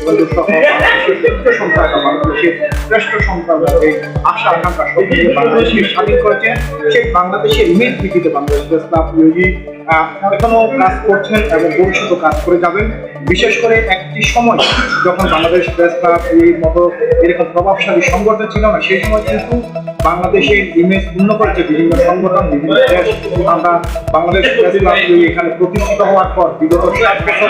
বঙ্গবন্ধু সহ বাংলাদেশের পুত্র সন্তান, বাংলাদেশের শ্রেষ্ঠ সন্তান, আশা আকাঙ্ক্ষা সব নিয়ে বাংলাদেশকে স্বাধীন করেছেন। সেই বাংলাদেশের ইমেজ ভিত্তিতে বাংলাদেশ প্রেস ক্লাব ইউজি এখনো কাজ করছেন এবং ভবিষ্যতে কাজ করে যাবেন। বিশেষ করে একটি সময় যখন বাংলাদেশ প্রেস ক্লাব এর মতো এরকম প্রভাবশালী সংগঠন ছিল না, সেই সময় কিন্তু বাংলাদেশের ইমেজ পূর্ণ করেছে বিভিন্ন সংগঠন, বিভিন্ন দেশ। আমরা বাংলাদেশ প্রেস ক্লাব এখানে প্রতিষ্ঠিত হওয়ার পর বিগত 7 বছর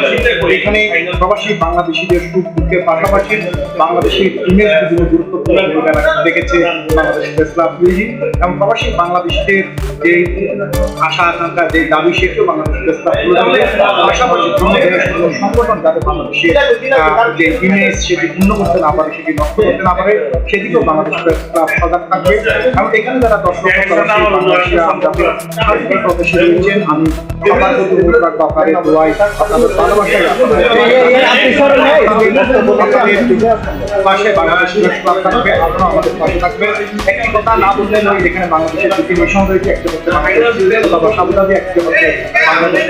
এখানে প্রবাসী বাংলাদেশিদের সুখ দুঃখের পাশাপাশি বাংলাদেশের ইমেজ বিভিন্ন গুরুত্বপূর্ণ ভূমিকা রেখেছে বাংলাদেশ প্রেস ক্লাব ইউজি। এবং প্রবাসী বাংলাদেশিদের যে আশা আকাঙ্ক্ষা, যে দাবি, সেটিও বাংলাদেশ প্রেস ক্লাব পাশাপাশি সংগঠন যাতে বাংলাদেশের যে ইমেজ সেটি পূর্ণ করতে না পারে, সেটি নষ্ট করতে না পারে, সেদিকেও বাংলাদেশ প্রেস ক্লাব সজাগ থাকবে। এবং এখানে যারা দর্শক সদস্য রয়েছেন, আমি সবার প্রতি অনুরোধ রাখবো আপনাদের দোয়ায়, আপনাদের ভালোবাসায় পাশে বাংলাদেশ প্রেস ক্লাব থাকবে, আপনারা আমাদের পাশে থাকবেন। একটি কথা না বললে নয়, এখানে বাংলাদেশের দুটি মিশন রয়েছে, একটি হচ্ছে বাংলাদেশ আবুধাবি, একটি হচ্ছে বাংলাদেশ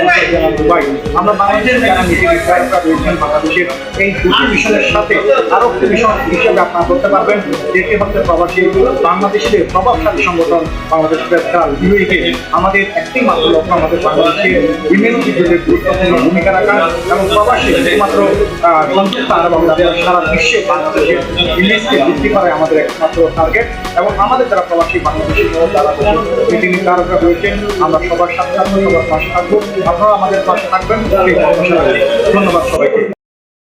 দুবাই। আমরা বাংলাদেশের যারা নীতি নির্ধারকরা রয়েছেন বাংলাদেশের এই দুটি মিশনের সাথে আরো একটি মিশন হিসেবে আপনারা করতে পারবেন, যেটি হচ্ছে প্রবাসী বাংলাদেশের প্রভাবশালী সংগঠন বাংলাদেশ প্রেস ক্লাব ইউএইকে। আমাদের একটি মাত্র লক্ষ্য আমাদের বাংলাদেশের ইমেজ ভিত্তিতে গুরুত্বপূর্ণ ভূমিকা রাখা এবং প্রবাসী শুধুমাত্র সংযুক্ত আরব আমিরাতে সারা বিশ্বে বাংলাদেশের ইমেজকে বৃদ্ধি করাই আমাদের একমাত্র টার্গেট। এবং আমাদের যারা প্রবাসী বাংলাদেশি যারা নীতি নির্ধারকরা রয়েছেন, আমরা সবার সাথে থাকবো, সবার পাশে থাকবো, আপনারা আমাদের পাশে থাকবেন। ধন্যবাদ সবাইকে।